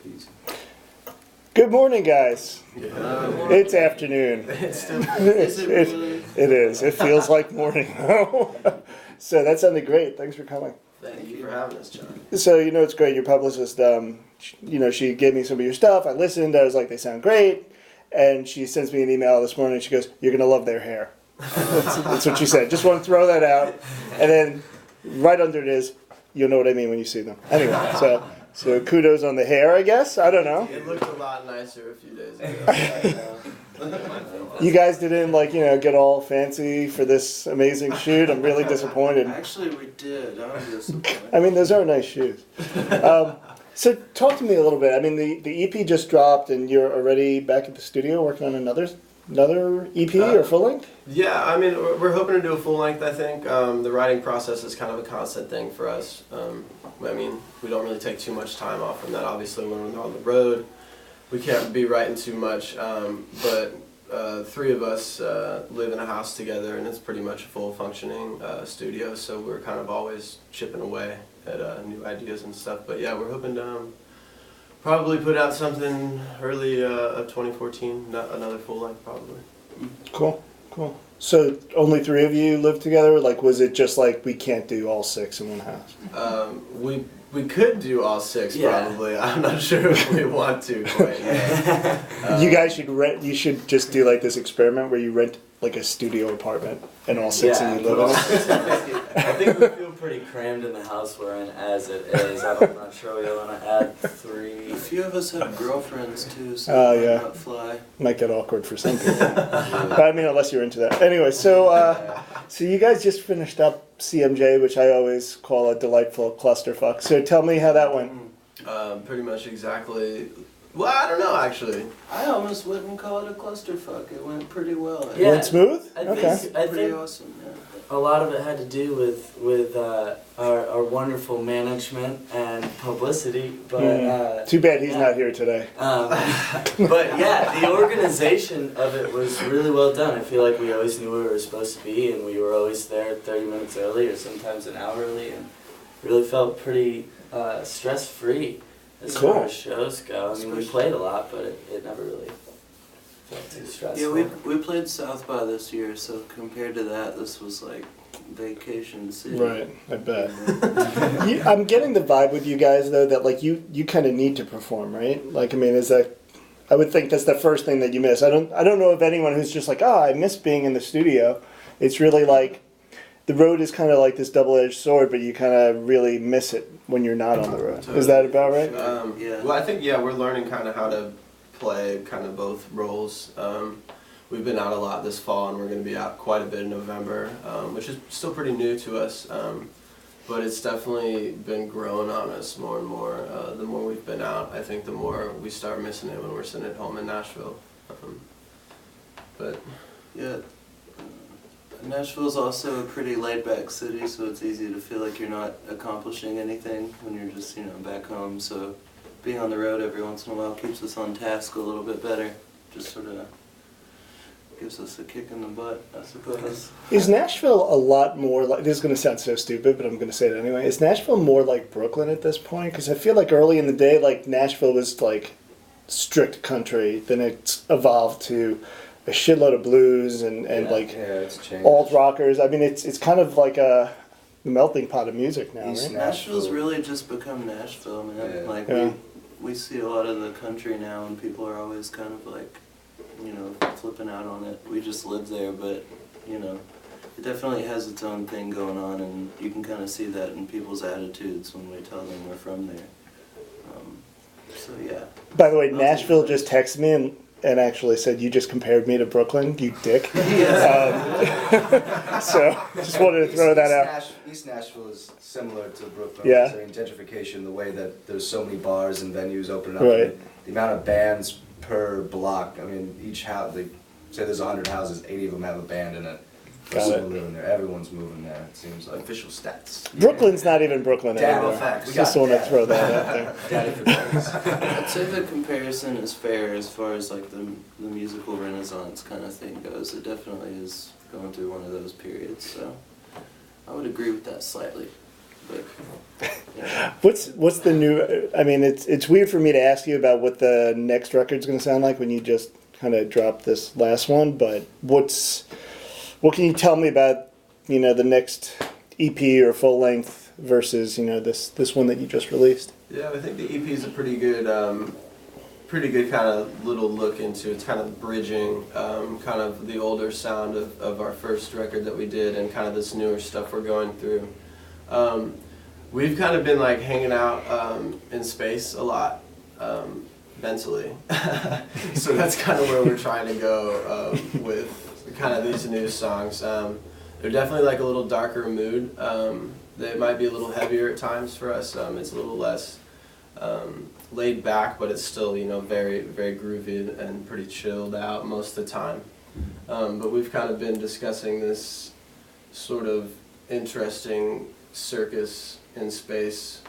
Please. Good morning, guys. Yeah. It's afternoon. It's still, it is. It feels like morning, though. So that sounded great. Thanks for coming. Thank you for having us, John. So, it's great. Your publicist, she gave me some of your stuff. I listened. I was like, they sound great. And she sends me an email this morning. She goes, you're going to love their hair. That's what she said. Just want to throw that out. And then right under it is, you'll know what I mean when you see them. Anyway, so kudos on the hair, I guess. I don't know. It looked a lot nicer a few days ago. You guys didn't get all fancy for this amazing shoot. I'm really disappointed. Actually, we did. I'm disappointed. I mean, those are nice shoes. So talk to me a little bit. I mean, the EP just dropped, and you're already back at the studio working on another EP or full length. Yeah, I mean, we're hoping to do a full length. I think the writing process is kind of a constant thing for us. I mean, we don't really take too much time off from that. Obviously, when we're on the road, we can't be writing too much. But three of us live in a house together, and it's pretty much a full functioning studio. So we're kind of always chipping away at new ideas and stuff. But yeah, we're hoping to probably put out something early of 2014, another full length probably. Cool. So only three of you live together? Like, was it just like we can't do all six in one house? We could do all six probably. I'm not sure if we want to quite yet. You guys should rent. You should just do like this experiment where you rent like a studio apartment and all six of you live in it. I think we feel pretty crammed in the house we're in as it is. I'm not sure we want to add three. A few of us have girlfriends too, so it might not fly. Might get awkward for some people. But I mean, unless you're into that. Anyway, so you guys just finished up CMJ, which I always call a delightful clusterfuck. So tell me how that went. Pretty much exactly. Well, I don't know actually. I almost wouldn't call it a clusterfuck. It went pretty well. Yeah. Went smooth? I Pretty think awesome. Yeah. a lot of it had to do with our wonderful management and publicity, but too bad he's not here today. But yeah, the organization of it was really well done. I feel like we always knew where we were supposed to be, and we were always there 30 minutes early or sometimes an hour early, and really felt pretty stress-free as far as shows go. I mean, we played a lot, but it never really felt too stressful. Yeah, we played South by this year, so compared to that, this was like vacation city. Right, I bet. I'm getting the vibe with you guys though that like you kind of need to perform, right? Like, I mean, is that? I would think that's the first thing that you miss. I don't know of anyone who's just like, I miss being in the studio. It's really like the road is kind of like this double-edged sword, but you kind of really miss it when you're not on the road. Totally. Is that about right? Yeah. Well, I think we're learning kind of how to play kind of both roles. We've been out a lot this fall, and we're going to be out quite a bit in November, which is still pretty new to us, but it's definitely been growing on us more and more. The more we've been out, I think the more we start missing it when we're sitting at home in Nashville. But yeah, Nashville's also a pretty laid-back city, so it's easy to feel like you're not accomplishing anything when you're just back home. So being on the road every once in a while keeps us on task a little bit better. Just sort of gives us a kick in the butt, I suppose. Is Nashville a lot more like, this is going to sound so stupid, but I'm going to say it anyway, is Nashville more like Brooklyn at this point? Because I feel like early in the day, like Nashville was like strict country, then it's evolved to a shitload of blues and alt rockers. I mean, it's kind of like a melting pot of music now, right? Nashville's really just become Nashville, man. Yeah. We see a lot of the country now, and people are always kind of like, flipping out on it. We just live there, but, it definitely has its own thing going on, and you can kind of see that in people's attitudes when we tell them we're from there. So, yeah. By the way, Nashville just texted me and actually said, you just compared me to Brooklyn, you dick. So, just wanted to throw that out. East Nashville is similar to Brooklyn. Yeah. I mean, gentrification, the way that there's so many bars and venues opening up. Right. The amount of bands per block. I mean, each house, they say there's 100 houses, 80 of them have a band in it. Got it. Living there. Everyone's moving there, it seems like. official stats. Brooklyn's not even Brooklyn anymore. Facts. Just want to throw that out there. I'd say the comparison is fair as far as like the musical renaissance kind of thing goes. It definitely is going through one of those periods, so I would agree with that slightly. But yeah. What's the new? I mean, it's weird for me to ask you about what the next record's going to sound like when you just kind of dropped this last one. But what can you tell me about the next EP or full length versus this one that you just released? Yeah, I think the EP is a pretty good kind of little look into. It's kind of bridging kind of the older sound of our first record that we did and kind of this newer stuff we're going through. We've kind of been like hanging out in space a lot mentally, so that's kind of where we're trying to go with kind of these new songs. They're definitely like a little darker mood. They might be a little heavier at times for us. It's a little less laid back, but it's still very very groovy and pretty chilled out most of the time. But we've kind of been discussing this sort of interesting circus in space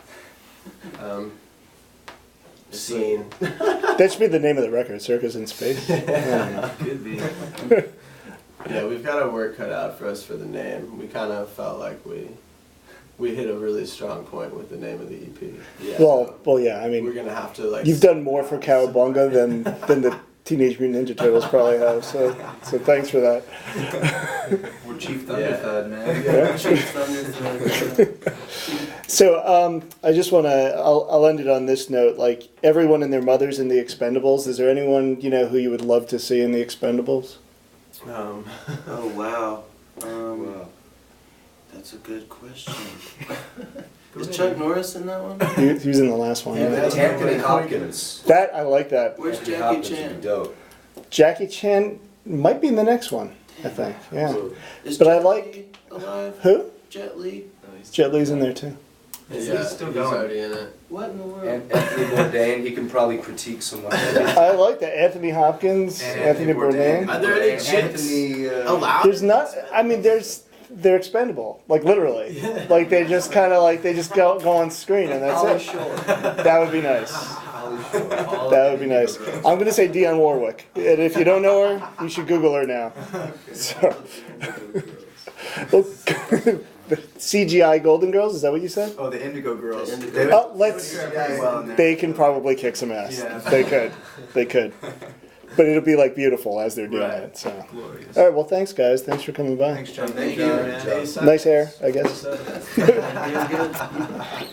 scene. That should be the name of the record, Circus in Space. Could be. Yeah, we've got our work cut out for us for the name. We kind of felt like we hit a really strong point with the name of the EP. Yeah. Well, yeah. I We're mean, gonna have to like. you've done more for Cowabunga than the Teenage Mutant Ninja Turtles probably have. So thanks for that. We're Chief Yeah. Thunderthud, man. Yeah. Chief Thunderthud. So I just want to. I'll end it on this note. Like everyone and their mothers in the Expendables. Is there anyone who you would love to see in the Expendables? Oh wow. Wow. That's a good question. Is Chuck Norris in that one? He was in the last one. Yeah, Yeah. that's Anthony really Hopkins. That I like that. Where's Anthony Jackie Hopkins would Chan? be dope. Jackie Chan might be in the next one. I think. Yeah. Is But I Jet like- Li alive? Who? Jet Li? Jet Li's in there too. Yeah, he's already in it. What in the world? And Anthony Bourdain, he can probably critique someone. I like that. Anthony Hopkins, Anthony Bourdain. Are there any And chicks Anthony, allowed? There's not. I mean, they're expendable. Like literally. Like they just kind of like they just go on screen and that's Holly it. Shore. That would be nice. Holly Shore. That would be nice. I'm gonna say Dionne Warwick, and if you don't know her, you should Google her now. So, well, the CGI Golden Girls, is that what you said? Oh, the Indigo Girls. The Indigo- Oh, let's. Pretty well in there. They can probably kick some ass. Yeah. They could. But it'll be like beautiful as they're doing Right. it. So, Glorious. all right. Well, thanks guys. Thanks for coming by. Thanks, John. Thank Thank you. you. Hey, son. Nice hair, I guess. Very good.